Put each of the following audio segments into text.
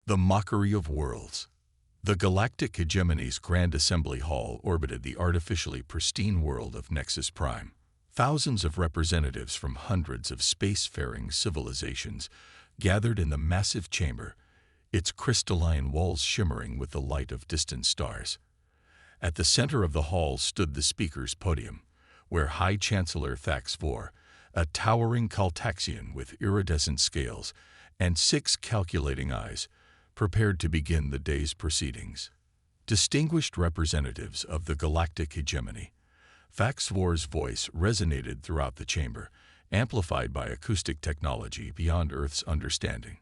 The mockery of worlds. The Galactic Hegemony's Grand Assembly Hall orbited the artificially pristine world of Nexus Prime. Thousands of representatives from hundreds of spacefaring civilizations gathered in the massive chamber, its crystalline walls shimmering with the light of distant stars. At the center of the hall stood the speaker's podium, where High Chancellor Thax IV, a towering Caltaxian with iridescent scales and 6 calculating eyes, prepared to begin the day's proceedings. Distinguished representatives of the Galactic Hegemony, Thax IV's voice resonated throughout the chamber, amplified by acoustic technology beyond Earth's understanding.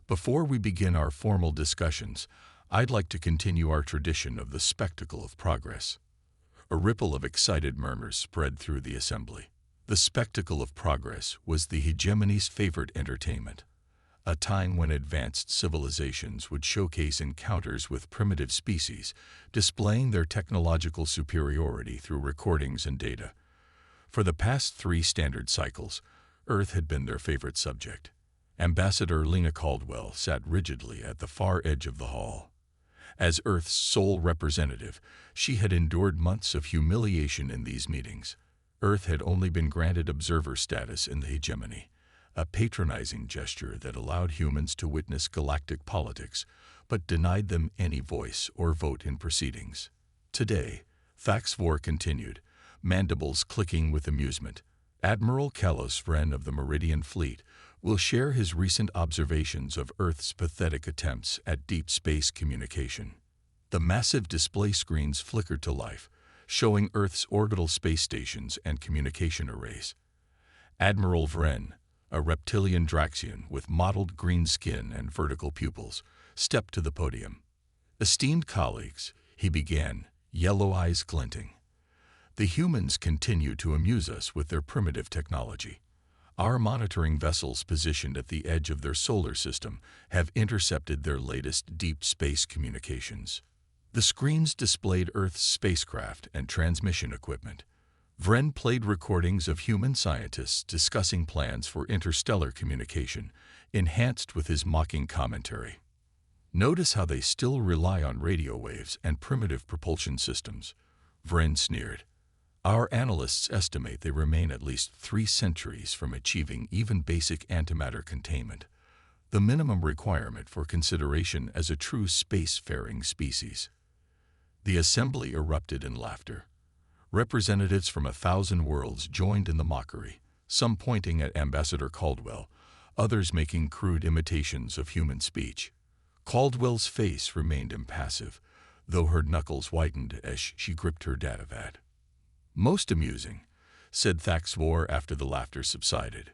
Before we begin our formal discussions, I'd like to continue our tradition of the spectacle of progress. A ripple of excited murmurs spread through the assembly. The spectacle of progress was the hegemony's favorite entertainment, a time when advanced civilizations would showcase encounters with primitive species, displaying their technological superiority through recordings and data. For the past 3 standard cycles, Earth had been their favorite subject. Ambassador Lena Caldwell sat rigidly at the far edge of the hall. As Earth's sole representative, she had endured months of humiliation in these meetings. Earth had only been granted observer status in the hegemony, a patronizing gesture that allowed humans to witness galactic politics, but denied them any voice or vote in proceedings. Today, Thax IV continued, mandibles clicking with amusement. Admiral Kalos Vren of the Meridian Fleet will share his recent observations of Earth's pathetic attempts at deep space communication. The massive display screens flickered to life, showing Earth's orbital space stations and communication arrays. Admiral Vren, a reptilian Draxian with mottled green skin and vertical pupils, stepped to the podium. "Esteemed colleagues," he began, yellow eyes glinting. "The humans continue to amuse us with their primitive technology. Our monitoring vessels positioned at the edge of their solar system have intercepted their latest deep space communications. The screens displayed Earth's spacecraft and transmission equipment. Vren played recordings of human scientists discussing plans for interstellar communication, enhanced with his mocking commentary. Notice how they still rely on radio waves and primitive propulsion systems, Vren sneered. Our analysts estimate they remain at least 3 centuries from achieving even basic antimatter containment, the minimum requirement for consideration as a true spacefaring species. The assembly erupted in laughter. Representatives from 1,000 worlds joined in the mockery, some pointing at Ambassador Caldwell, others making crude imitations of human speech. Caldwell's face remained impassive, though her knuckles whitened as she gripped her datavad. "Most amusing," said Thax IV after the laughter subsided.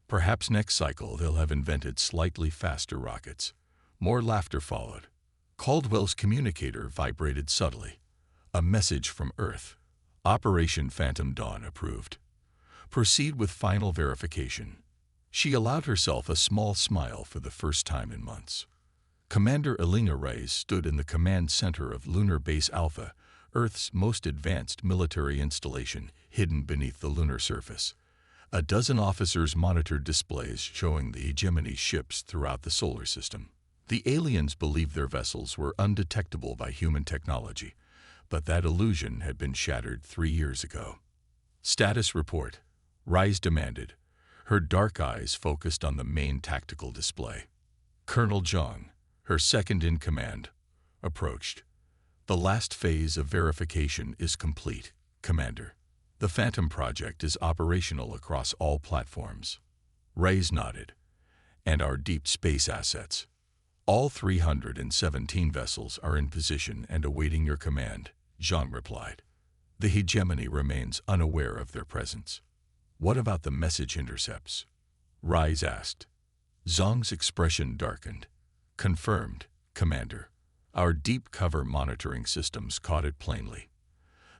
"Perhaps next cycle they'll have invented slightly faster rockets." More laughter followed. Caldwell's communicator vibrated subtly. A message from Earth. Operation Phantom Dawn approved. Proceed with final verification. She allowed herself a small smile for the first time in months. Commander Elena Reyes stood in the command center of Lunar Base Alpha, Earth's most advanced military installation, hidden beneath the lunar surface. A dozen officers monitored displays showing the hegemony's ships throughout the solar system. The aliens believed their vessels were undetectable by human technology, but that illusion had been shattered 3 years ago. "Status report," Reyes demanded, her dark eyes focused on the main tactical display. Colonel Zhang, her second-in-command, approached. "The last phase of verification is complete, Commander. The Phantom Project is operational across all platforms." Reyes nodded. "And our deep space assets. All 317 vessels are in position and awaiting your command," Zhang replied. "The hegemony remains unaware of their presence." "What about the message intercepts?" Reyes asked. Zhang's expression darkened. "Confirmed, Commander. Our deep cover monitoring systems caught it plainly.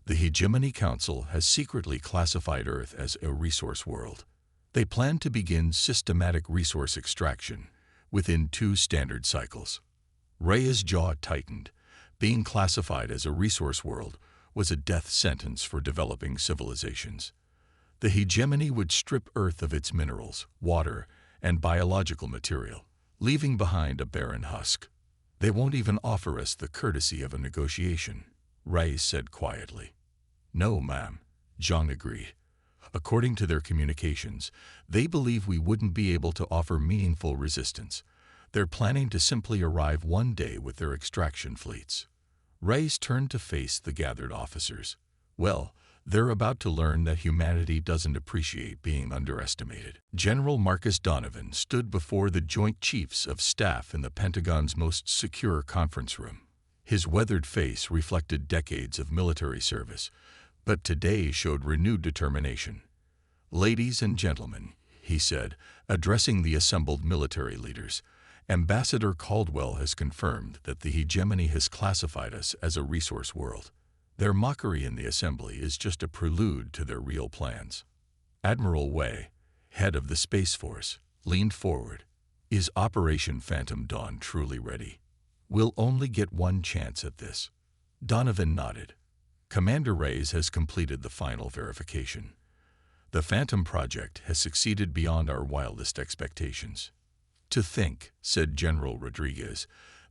The Hegemony Council has secretly classified Earth as a resource world. They plan to begin systematic resource extraction within 2 standard cycles." Reyes' jaw tightened. Being classified as a resource world was a death sentence for developing civilizations. The hegemony would strip Earth of its minerals, water, and biological material, leaving behind a barren husk. They won't even offer us the courtesy of a negotiation, Reyes said quietly. No, ma'am, Zhang agreed. According to their communications, they believe we wouldn't be able to offer meaningful resistance. They're planning to simply arrive one day with their extraction fleets. Reyes turned to face the gathered officers. Well, they're about to learn that humanity doesn't appreciate being underestimated. General Marcus Donovan stood before the Joint Chiefs of Staff in the Pentagon's most secure conference room. His weathered face reflected decades of military service, but today showed renewed determination. Ladies and gentlemen, he said, addressing the assembled military leaders, Ambassador Caldwell has confirmed that the hegemony has classified us as a resource world. Their mockery in the assembly is just a prelude to their real plans. Admiral Wei, head of the Space Force, leaned forward. Is Operation Phantom Dawn truly ready? We'll only get one chance at this. Donovan nodded. Commander Reyes has completed the final verification. The Phantom Project has succeeded beyond our wildest expectations. To think, said General Rodriguez,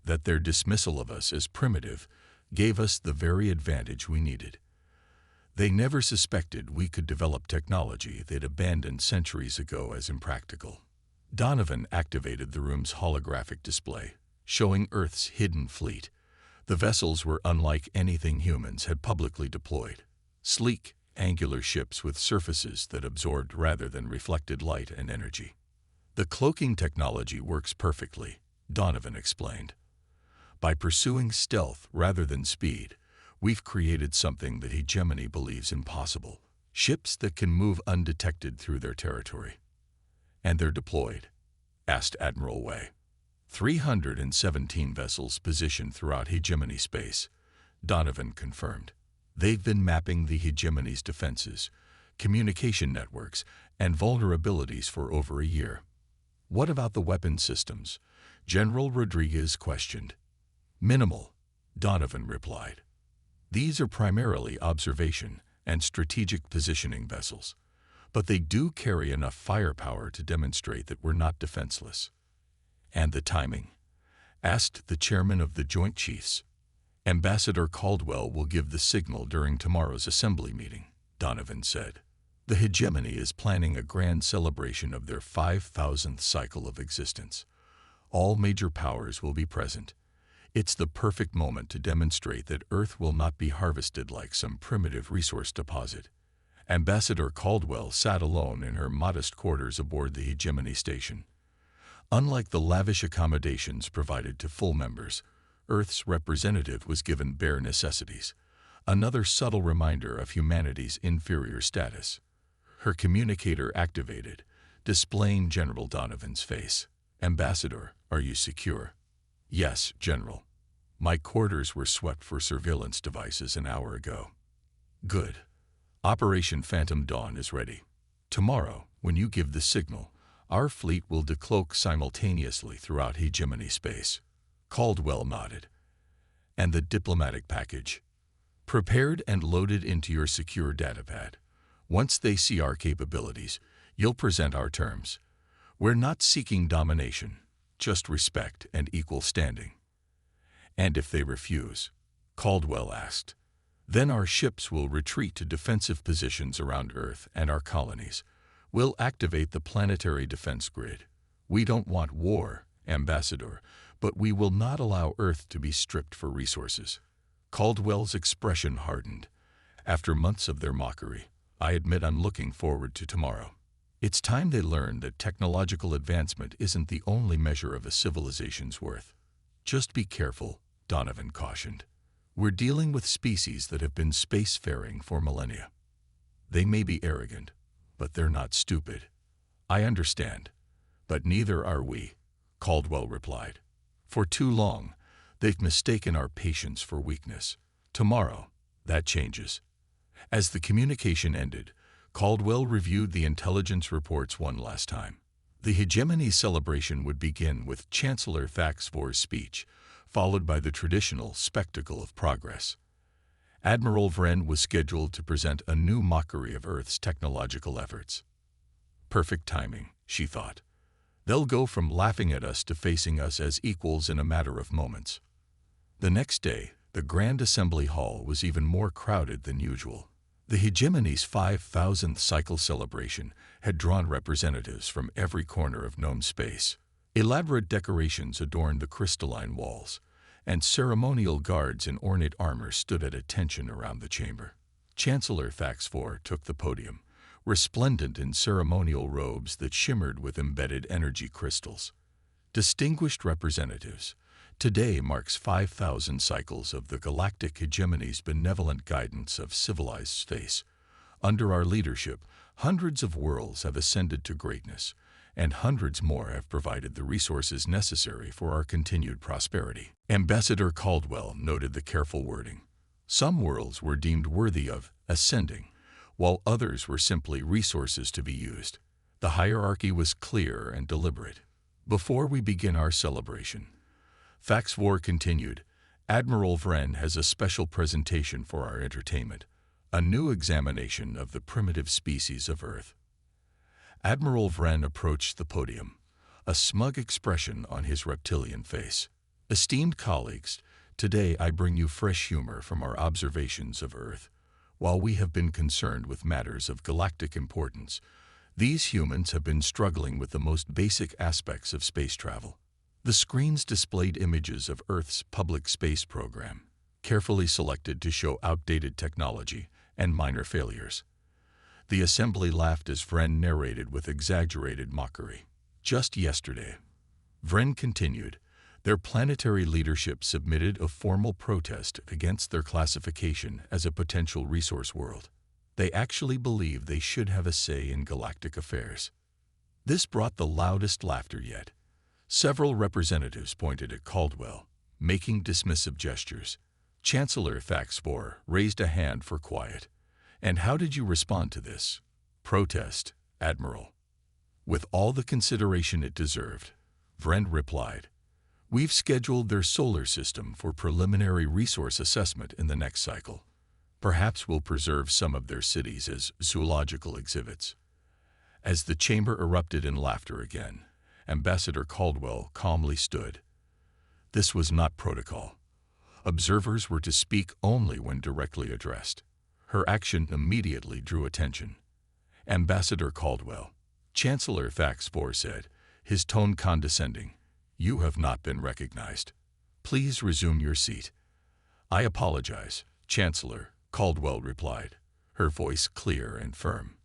that their dismissal of us as primitive gave us the very advantage we needed. They never suspected we could develop technology they'd abandoned centuries ago as impractical. Donovan activated the room's holographic display, showing Earth's hidden fleet. The vessels were unlike anything humans had publicly deployed. Sleek, angular ships with surfaces that absorbed rather than reflected light and energy. The cloaking technology works perfectly, Donovan explained. By pursuing stealth rather than speed, we've created something that hegemony believes impossible. Ships that can move undetected through their territory. And they're deployed? Asked Admiral Wei. 317 vessels positioned throughout hegemony space, Donovan confirmed. They've been mapping the hegemony's defenses, communication networks, and vulnerabilities for over a year. What about the weapon systems? General Rodriguez questioned. Minimal, Donovan replied. These are primarily observation and strategic positioning vessels, but they do carry enough firepower to demonstrate that we're not defenseless. And the timing? Asked the chairman of the Joint Chiefs. Ambassador Caldwell will give the signal during tomorrow's assembly meeting, Donovan said. The hegemony is planning a grand celebration of their 5,000th cycle of existence. All major powers will be present. It's the perfect moment to demonstrate that Earth will not be harvested like some primitive resource deposit. Ambassador Caldwell sat alone in her modest quarters aboard the hegemony station. Unlike the lavish accommodations provided to full members, Earth's representative was given bare necessities, another subtle reminder of humanity's inferior status. Her communicator activated, displaying General Donovan's face. Ambassador, are you secure? Yes, General. My quarters were swept for surveillance devices an hour ago. Good. Operation Phantom Dawn is ready. Tomorrow, when you give the signal, our fleet will decloak simultaneously throughout hegemony space. Caldwell nodded. And the diplomatic package? Prepared and loaded into your secure datapad. Once they see our capabilities, you'll present our terms. We're not seeking domination, just respect and equal standing. And if they refuse, Caldwell asked, then our ships will retreat to defensive positions around Earth and our colonies. We'll activate the planetary defense grid. We don't want war, Ambassador, but we will not allow Earth to be stripped for resources. Caldwell's expression hardened. After months of their mockery, I admit I'm looking forward to tomorrow. It's time they learned that technological advancement isn't the only measure of a civilization's worth. Just be careful, Donovan cautioned. We're dealing with species that have been spacefaring for millennia. They may be arrogant, but they're not stupid. I understand, but neither are we, Caldwell replied. For too long, they've mistaken our patience for weakness. Tomorrow, that changes. As the communication ended, Caldwell reviewed the intelligence reports one last time. The hegemony celebration would begin with Chancellor Thaxvor's speech, followed by the traditional spectacle of progress. Admiral Vren was scheduled to present a new mockery of Earth's technological efforts. Perfect timing, she thought. They'll go from laughing at us to facing us as equals in a matter of moments. The next day, the Grand Assembly Hall was even more crowded than usual. The Hegemony's 5,000th cycle celebration had drawn representatives from every corner of known space. Elaborate decorations adorned the crystalline walls, and ceremonial guards in ornate armor stood at attention around the chamber. Chancellor Thax-4 took the podium, resplendent in ceremonial robes that shimmered with embedded energy crystals. Distinguished representatives, today marks 5,000 cycles of the Galactic Hegemony's benevolent guidance of civilized space. Under our leadership, hundreds of worlds have ascended to greatness, and hundreds more have provided the resources necessary for our continued prosperity. Ambassador Caldwell noted the careful wording. Some worlds were deemed worthy of ascending, while others were simply resources to be used. The hierarchy was clear and deliberate. Before we begin our celebration, Thax-4 continued, Admiral Vren has a special presentation for our entertainment, a new examination of the primitive species of Earth. Admiral Vren approached the podium, a smug expression on his reptilian face. Esteemed colleagues, today I bring you fresh humor from our observations of Earth. While we have been concerned with matters of galactic importance, these humans have been struggling with the most basic aspects of space travel. The screens displayed images of Earth's public space program, carefully selected to show outdated technology and minor failures. The assembly laughed as Vren narrated with exaggerated mockery. Just yesterday, Vren continued, their planetary leadership submitted a formal protest against their classification as a potential resource world. They actually believe they should have a say in galactic affairs. This brought the loudest laughter yet. Several representatives pointed at Caldwell, making dismissive gestures. Chancellor Thax-4 raised a hand for quiet. And how did you respond to this protest, Admiral? With all the consideration it deserved, Vren replied, we've scheduled their solar system for preliminary resource assessment in the next cycle. Perhaps we'll preserve some of their cities as zoological exhibits. As the chamber erupted in laughter again, Ambassador Caldwell calmly stood. This was not protocol. Observers were to speak only when directly addressed. Her action immediately drew attention. Ambassador Caldwell, Chancellor Thax-4 said, his tone condescending, you have not been recognized. Please resume your seat. I apologize, Chancellor, Caldwell replied, her voice clear and firm.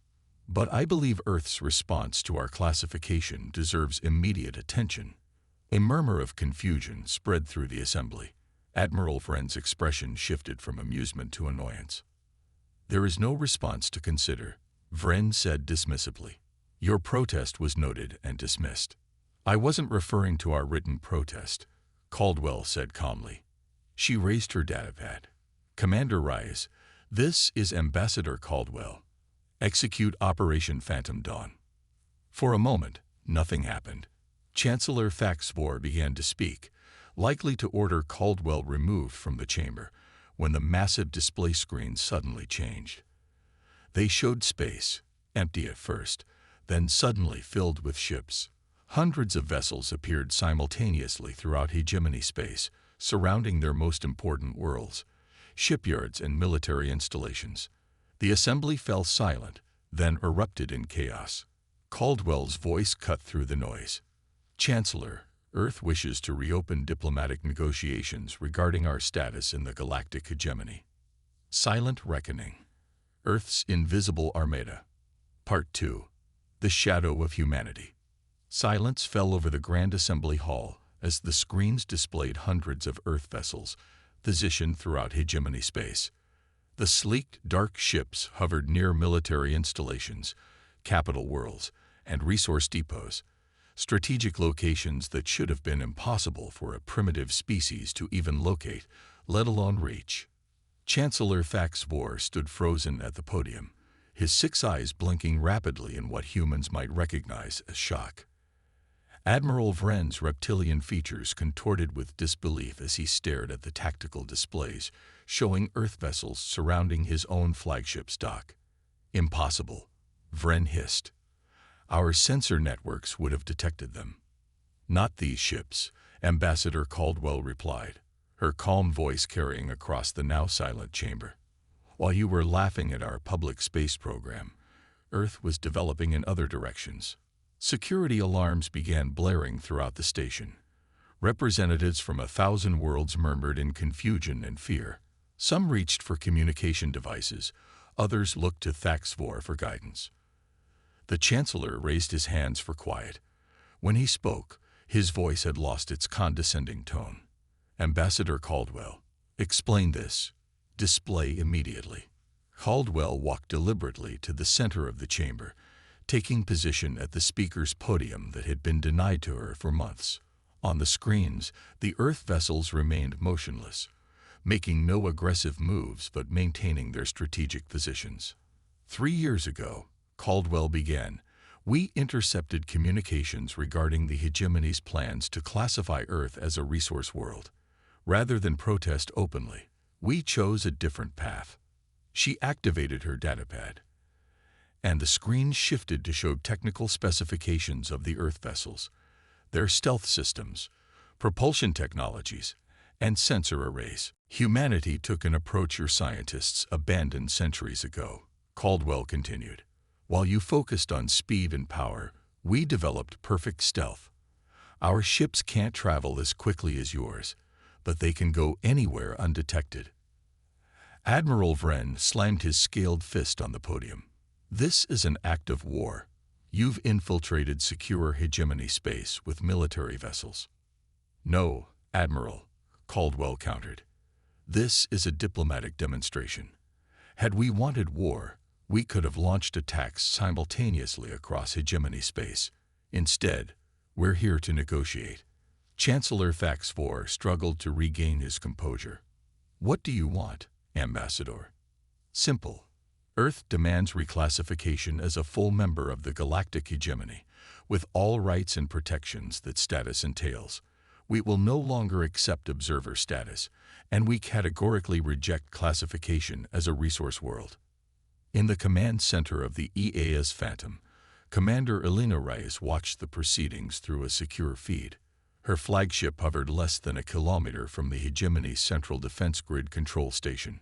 But I believe Earth's response to our classification deserves immediate attention. A murmur of confusion spread through the assembly. Admiral Vren's expression shifted from amusement to annoyance. There is no response to consider, Vren said dismissively. Your protest was noted and dismissed. I wasn't referring to our written protest, Caldwell said calmly. She raised her datapad. Commander Rise, this is Ambassador Caldwell. Execute Operation Phantom Dawn. For a moment, nothing happened. Chancellor Thax-4 began to speak, likely to order Caldwell removed from the chamber, when the massive display screen suddenly changed. They showed space, empty at first, then suddenly filled with ships. Hundreds of vessels appeared simultaneously throughout hegemony space, surrounding their most important worlds, shipyards and military installations. The assembly fell silent, then erupted in chaos. Caldwell's voice cut through the noise. Chancellor, Earth wishes to reopen diplomatic negotiations regarding our status in the galactic hegemony. Silent Reckoning. Earth's Invisible Armada. Part 2. The Shadow of Humanity. Silence fell over the Grand Assembly Hall as the screens displayed hundreds of Earth vessels positioned throughout hegemony space. The sleek, dark ships hovered near military installations, capital worlds, and resource depots, strategic locations that should have been impossible for a primitive species to even locate, let alone reach. Chancellor Thax-4 stood frozen at the podium, his 6 eyes blinking rapidly in what humans might recognize as shock. Admiral Vren's reptilian features contorted with disbelief as he stared at the tactical displays showing Earth vessels surrounding his own flagship's dock. Impossible, Vren hissed. Our sensor networks would have detected them. Not these ships, Ambassador Caldwell replied, her calm voice carrying across the now silent chamber. While you were laughing at our public space program, Earth was developing in other directions. Security alarms began blaring throughout the station. Representatives from 1,000 worlds murmured in confusion and fear. Some reached for communication devices, others looked to Thaxvor for guidance. The Chancellor raised his hands for quiet. When he spoke, his voice had lost its condescending tone. Ambassador Caldwell, explain this. Display immediately. Caldwell walked deliberately to the center of the chamber, taking position at the speaker's podium that had been denied to her for months. On the screens, the Earth vessels remained motionless, making no aggressive moves but maintaining their strategic positions. 3 years ago, Caldwell began, we intercepted communications regarding the hegemony's plans to classify Earth as a resource world. Rather than protest openly, we chose a different path. She activated her datapad, and the screen shifted to show technical specifications of the Earth vessels, their stealth systems, propulsion technologies, and sensor arrays. Humanity took an approach your scientists abandoned centuries ago, Caldwell continued. While you focused on speed and power, we developed perfect stealth. Our ships can't travel as quickly as yours, but they can go anywhere undetected. Admiral Vren slammed his scaled fist on the podium. This is an act of war. You've infiltrated secure hegemony space with military vessels. No, Admiral, Caldwell countered. This is a diplomatic demonstration. Had we wanted war, we could have launched attacks simultaneously across hegemony space. Instead, we're here to negotiate. Chancellor Thaxvor struggled to regain his composure. What do you want, Ambassador? Simple. Earth demands reclassification as a full member of the galactic hegemony, with all rights and protections that status entails. We will no longer accept observer status, and we categorically reject classification as a resource world. In the command center of the EAS Phantom, Commander Elena Reyes watched the proceedings through a secure feed. Her flagship hovered less than a kilometer from the hegemony's central defense grid control station,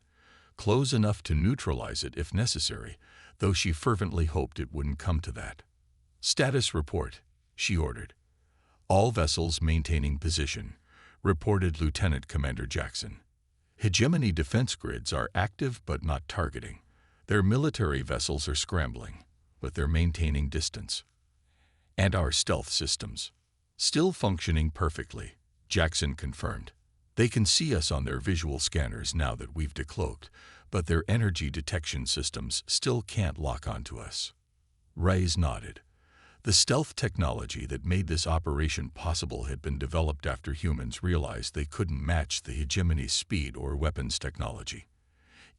close enough to neutralize it if necessary, though she fervently hoped it wouldn't come to that. Status report, she ordered. All vessels maintaining position, reported Lieutenant Commander Jackson. Hegemony defense grids are active but not targeting. Their military vessels are scrambling, but they're maintaining distance. And our stealth systems, still functioning perfectly, Jackson confirmed. They can see us on their visual scanners now that we've decloaked, but their energy detection systems still can't lock onto us. Reyes nodded. The stealth technology that made this operation possible had been developed after humans realized they couldn't match the hegemony's speed or weapons technology.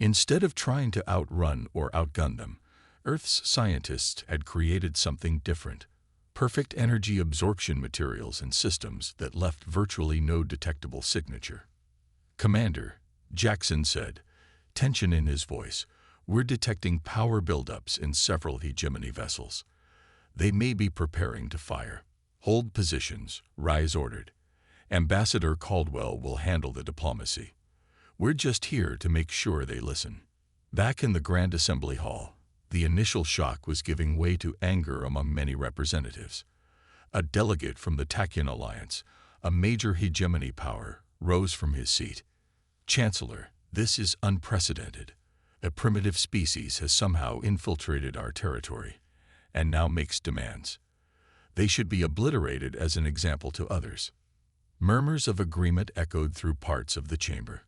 Instead of trying to outrun or outgun them, Earth's scientists had created something different. Perfect energy absorption materials and systems that left virtually no detectable signature. Commander, Jackson said, tension in his voice, we're detecting power buildups in several hegemony vessels. They may be preparing to fire. Hold positions, Reyes ordered. Ambassador Caldwell will handle the diplomacy. We're just here to make sure they listen. Back in the Grand Assembly Hall, the initial shock was giving way to anger among many representatives. A delegate from the Tachyon Alliance, a major hegemony power, rose from his seat. Chancellor, this is unprecedented. A primitive species has somehow infiltrated our territory, and now makes demands. They should be obliterated as an example to others. Murmurs of agreement echoed through parts of the chamber.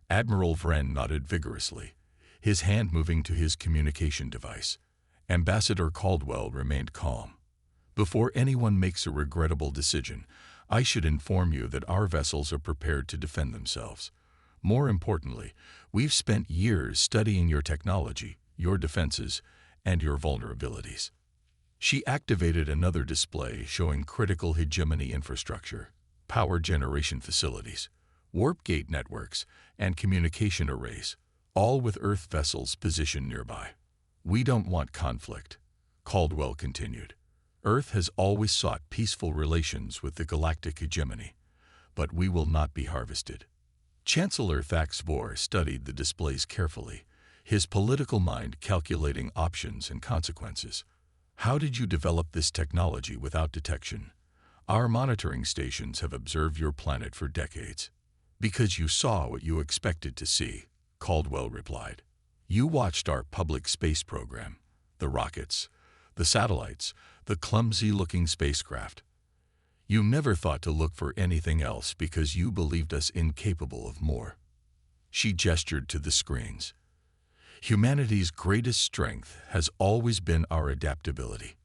Admiral Vren nodded vigorously, his hand moving to his communication device. Ambassador Caldwell remained calm. Before anyone makes a regrettable decision, I should inform you that our vessels are prepared to defend themselves. More importantly, we've spent years studying your technology, your defenses, and your vulnerabilities. She activated another display showing critical hegemony infrastructure, power generation facilities, warp gate networks, and communication arrays, all with Earth vessels positioned nearby. We don't want conflict, Caldwell continued. Earth has always sought peaceful relations with the galactic hegemony, but we will not be harvested. Chancellor Faxvor studied the displays carefully, his political mind calculating options and consequences. How did you develop this technology without detection? Our monitoring stations have observed your planet for decades. Because you saw what you expected to see, Caldwell replied. You watched our public space program, the rockets, the satellites, the clumsy-looking spacecraft. You never thought to look for anything else because you believed us incapable of more. She gestured to the screens. Humanity's greatest strength has always been our adaptability.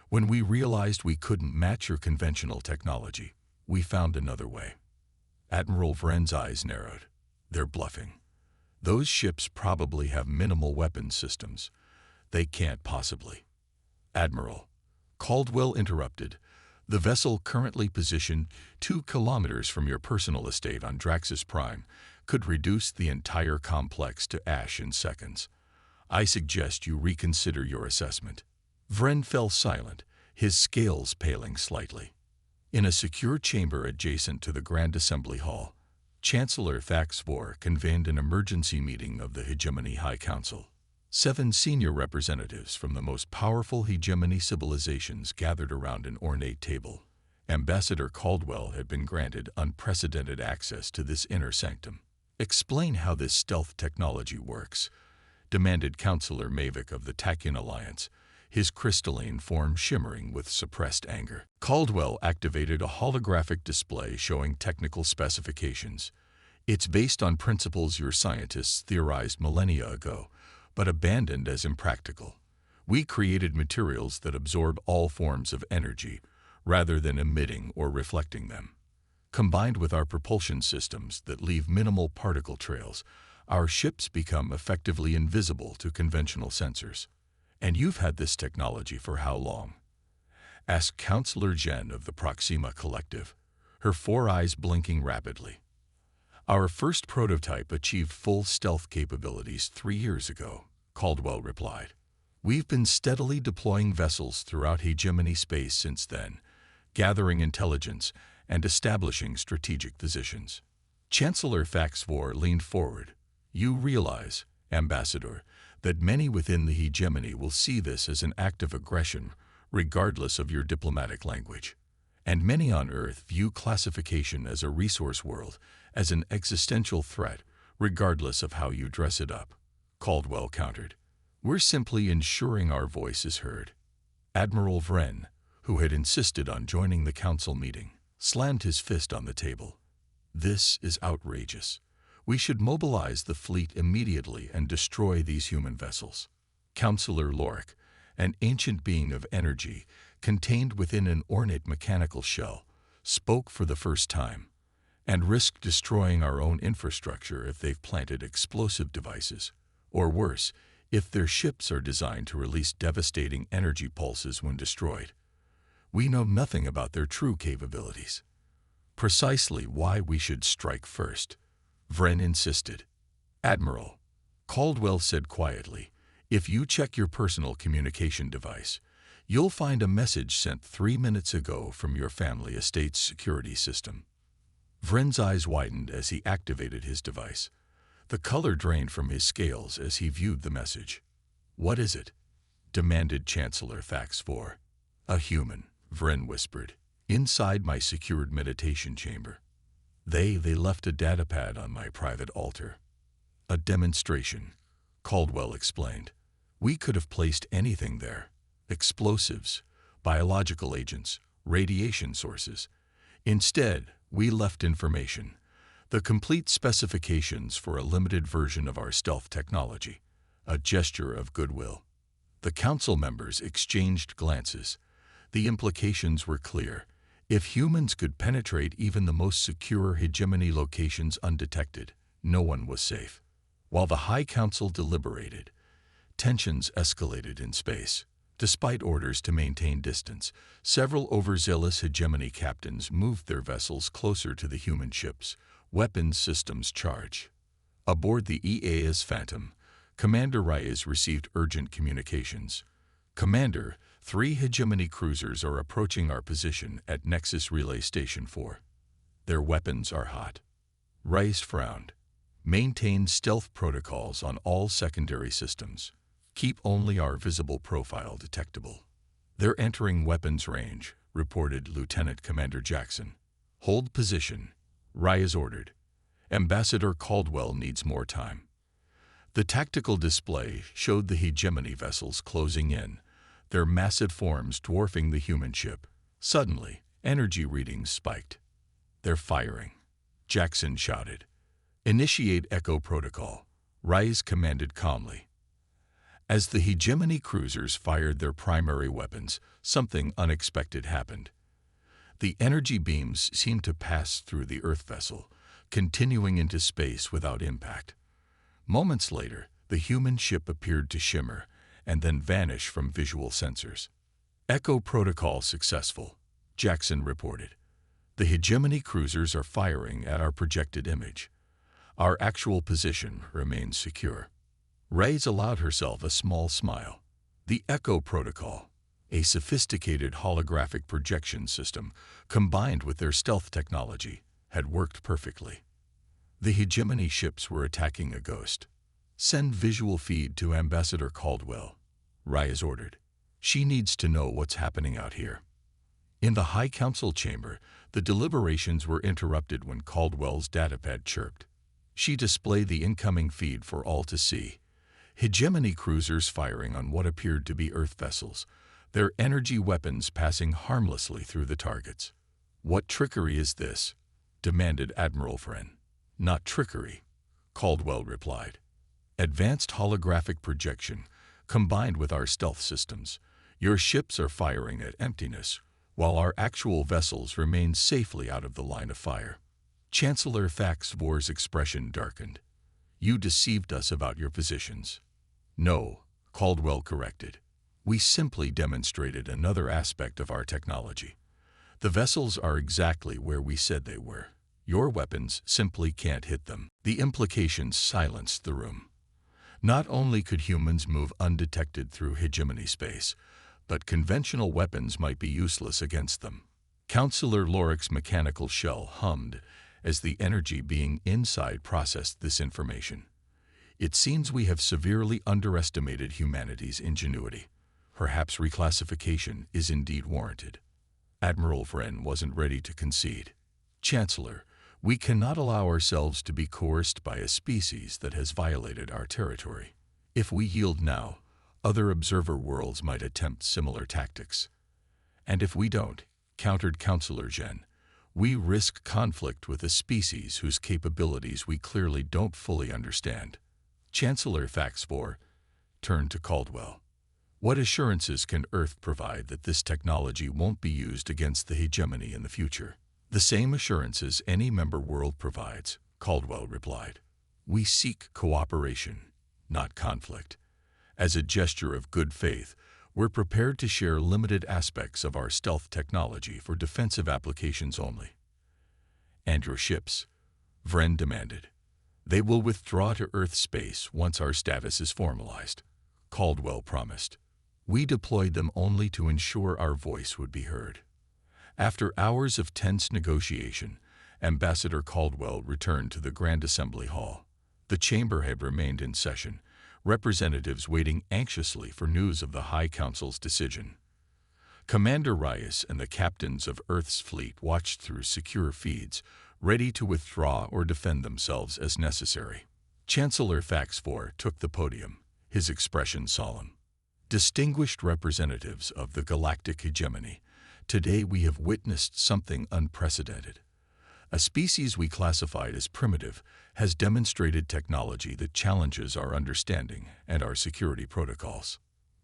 When we realized we couldn't match your conventional technology, we found another way. Admiral Vren's eyes narrowed. They're bluffing. Those ships probably have minimal weapons systems. They can't possibly. Admiral, Caldwell interrupted. The vessel currently positioned 2 kilometers from your personal estate on Draxus Prime could reduce the entire complex to ash in seconds. I suggest you reconsider your assessment. Vren fell silent, his scales paling slightly. In a secure chamber adjacent to the Grand Assembly Hall, Chancellor Faxvor convened an emergency meeting of the Hegemony High Council. 7 senior representatives from the most powerful hegemony civilizations gathered around an ornate table. Ambassador Caldwell had been granted unprecedented access to this inner sanctum. Explain how this stealth technology works, demanded Councillor Mavic of the Tachyon Alliance, his crystalline form shimmering with suppressed anger. Caldwell activated a holographic display showing technical specifications. It's based on principles your scientists theorized millennia ago, but abandoned as impractical. We created materials that absorb all forms of energy, rather than emitting or reflecting them. Combined with our propulsion systems that leave minimal particle trails, our ships become effectively invisible to conventional sensors. And you've had this technology for how long? Asked Councillor Jen of the Proxima Collective, her 4 eyes blinking rapidly. Our first prototype achieved full stealth capabilities 3 years ago, Caldwell replied. We've been steadily deploying vessels throughout hegemony space since then, gathering intelligence and establishing strategic positions. Chancellor Faxvor leaned forward. You realize, Ambassador, that many within the hegemony will see this as an act of aggression, regardless of your diplomatic language. And many on Earth view classification as a resource world, as an existential threat, regardless of how you dress it up. Caldwell countered. We're simply ensuring our voice is heard. Admiral Vren, who had insisted on joining the council meeting, slammed his fist on the table. This is outrageous. We should mobilize the fleet immediately and destroy these human vessels. Councillor Lorik, an ancient being of energy contained within an ornate mechanical shell, spoke for the first time, and risked destroying our own infrastructure if they've planted explosive devices, or worse, if their ships are designed to release devastating energy pulses when destroyed. We know nothing about their true capabilities. Precisely why we should strike first, Vren insisted. Admiral, Caldwell said quietly, if you check your personal communication device, you'll find a message sent 3 minutes ago from your family estate's security system. Vren's eyes widened as he activated his device. The color drained from his scales as he viewed the message. What is it? Demanded Chancellor Faxvor. A human, Vren whispered, inside my secured meditation chamber. They left a datapad on my private altar. A demonstration, Caldwell explained. We could have placed anything there. Explosives, biological agents, radiation sources. Instead, we left information. The complete specifications for a limited version of our stealth technology. A gesture of goodwill. The council members exchanged glances. The implications were clear. If humans could penetrate even the most secure hegemony locations undetected, no one was safe. While the High Council deliberated, tensions escalated in space. Despite orders to maintain distance, several overzealous hegemony captains moved their vessels closer to the human ships, weapons systems charged. Aboard the EAS Phantom, Commander Reyes received urgent communications. Commander, 3 hegemony cruisers are approaching our position at Nexus Relay Station 4. Their weapons are hot. Rice frowned. Maintain stealth protocols on all secondary systems. Keep only our visible profile detectable. They're entering weapons range, reported Lieutenant Commander Jackson. Hold position. Rye ordered. Ambassador Caldwell needs more time. The tactical display showed the hegemony vessels closing in, their massive forms dwarfing the human ship. Suddenly, energy readings spiked. They're firing. Jackson shouted. Initiate Echo Protocol, Rye commanded calmly. As the hegemony cruisers fired their primary weapons, something unexpected happened. The energy beams seemed to pass through the Earth vessel, continuing into space without impact. Moments later, the human ship appeared to shimmer and then vanish from visual sensors. Echo Protocol successful, Jackson reported. The hegemony cruisers are firing at our projected image. Our actual position remains secure. Reyes allowed herself a small smile. The Echo Protocol, a sophisticated holographic projection system combined with their stealth technology, had worked perfectly. The hegemony ships were attacking a ghost. Send visual feed to Ambassador Caldwell, Reyes ordered. She needs to know what's happening out here. In the High Council chamber, the deliberations were interrupted when Caldwell's datapad chirped. She displayed the incoming feed for all to see. Hegemony cruisers firing on what appeared to be Earth vessels, their energy weapons passing harmlessly through the targets. What trickery is this? Demanded Admiral Vren. Not trickery, Caldwell replied. Advanced holographic projection, combined with our stealth systems. Your ships are firing at emptiness, while our actual vessels remain safely out of the line of fire. Chancellor Thaxvor's expression darkened. You deceived us about your positions. No, Caldwell corrected. We simply demonstrated another aspect of our technology. The vessels are exactly where we said they were. Your weapons simply can't hit them. The implications silenced the room. Not only could humans move undetected through hegemony space, but conventional weapons might be useless against them. Counselor Lorik's mechanical shell hummed as the energy being inside processed this information. It seems we have severely underestimated humanity's ingenuity. Perhaps reclassification is indeed warranted. Admiral Vren wasn't ready to concede. Chancellor, we cannot allow ourselves to be coerced by a species that has violated our territory. If we yield now, other observer worlds might attempt similar tactics. And if we don't, countered Counselor Zhen, we risk conflict with a species whose capabilities we clearly don't fully understand. Chancellor Thaxvor turned to Caldwell. What assurances can Earth provide that this technology won't be used against the hegemony in the future? The same assurances any member world provides, Caldwell replied. We seek cooperation, not conflict. As a gesture of good faith, we're prepared to share limited aspects of our stealth technology for defensive applications only. And your ships? Vren demanded. They will withdraw to Earth space once our status is formalized, Caldwell promised. We deployed them only to ensure our voice would be heard. After hours of tense negotiation, Ambassador Caldwell returned to the Grand Assembly Hall. The chamber had remained in session, representatives waiting anxiously for news of the High Council's decision. Commander Reyes and the captains of Earth's fleet watched through secure feeds, ready to withdraw or defend themselves as necessary. Chancellor Thaxvor took the podium, his expression solemn. Distinguished representatives of the galactic hegemony, today we have witnessed something unprecedented. A species we classified as primitive has demonstrated technology that challenges our understanding and our security protocols.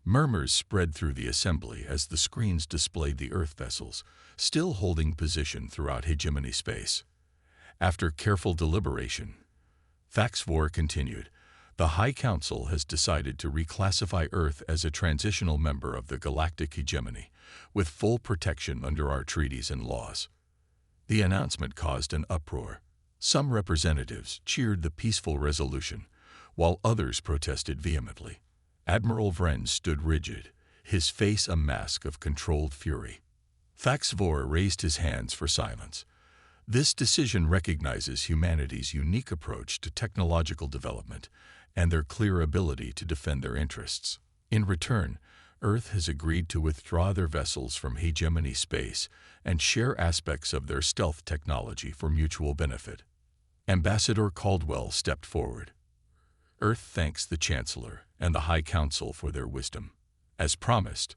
Murmurs spread through the assembly as the screens displayed the Earth vessels, still holding position throughout hegemony space. After careful deliberation, Thaxvor continued, the High Council has decided to reclassify Earth as a transitional member of the galactic hegemony, with full protection under our treaties and laws. The announcement caused an uproar. Some representatives cheered the peaceful resolution, while others protested vehemently. Admiral Vren stood rigid, his face a mask of controlled fury. Thaxvor raised his hands for silence. This decision recognizes humanity's unique approach to technological development and their clear ability to defend their interests. In return, Earth has agreed to withdraw their vessels from hegemony space and share aspects of their stealth technology for mutual benefit. Ambassador Caldwell stepped forward. Earth thanks the Chancellor and the High Council for their wisdom. As promised,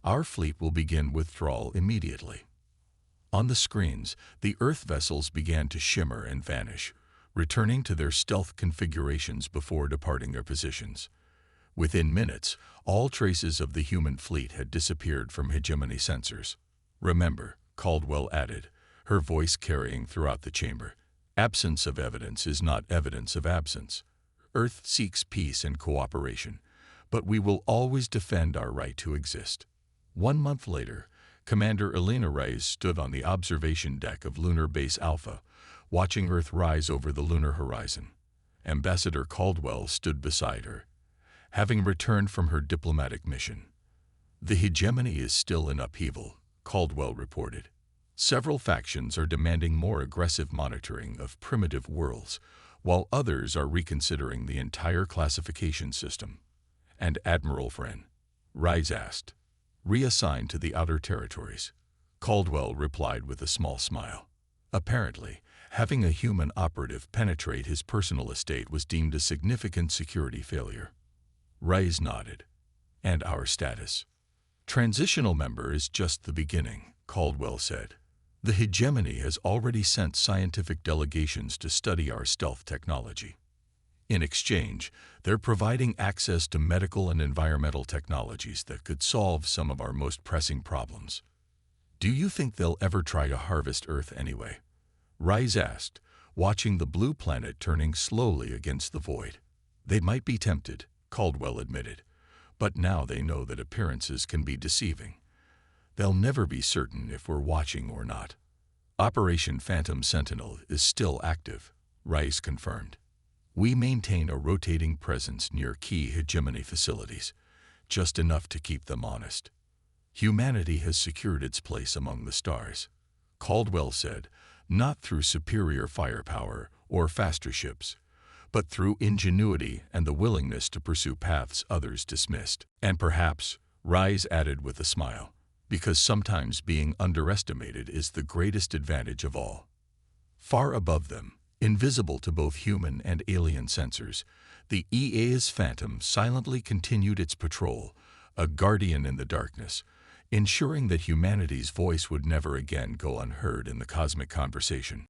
our fleet will begin withdrawal immediately. On the screens, the Earth vessels began to shimmer and vanish, returning to their stealth configurations before departing their positions. Within minutes, all traces of the human fleet had disappeared from hegemony sensors. Remember, Caldwell added, her voice carrying throughout the chamber, absence of evidence is not evidence of absence. Earth seeks peace and cooperation, but we will always defend our right to exist. 1 month later, Commander Elena Reyes stood on the observation deck of Lunar Base Alpha, watching Earth rise over the lunar horizon. Ambassador Caldwell stood beside her, having returned from her diplomatic mission. The hegemony is still in upheaval, Caldwell reported. Several factions are demanding more aggressive monitoring of primitive worlds, while others are reconsidering the entire classification system. And Admiral Fren, Reyes asked, reassigned to the outer territories. Caldwell replied with a small smile. Apparently, having a human operative penetrate his personal estate was deemed a significant security failure. Reyes nodded. And our status? Transitional member is just the beginning, Caldwell said. The hegemony has already sent scientific delegations to study our stealth technology. In exchange, they're providing access to medical and environmental technologies that could solve some of our most pressing problems. Do you think they'll ever try to harvest Earth anyway? Reyes asked, watching the blue planet turning slowly against the void. They might be tempted, Caldwell admitted, but now they know that appearances can be deceiving. They'll never be certain if we're watching or not. Operation Phantom Sentinel is still active, Reyes confirmed. We maintain a rotating presence near key hegemony facilities, just enough to keep them honest. Humanity has secured its place among the stars, Caldwell said, not through superior firepower or faster ships, but through ingenuity and the willingness to pursue paths others dismissed. And perhaps, Reyes added with a smile, because sometimes being underestimated is the greatest advantage of all. Far above them, invisible to both human and alien sensors, the EA's Phantom silently continued its patrol, a guardian in the darkness, ensuring that humanity's voice would never again go unheard in the cosmic conversation.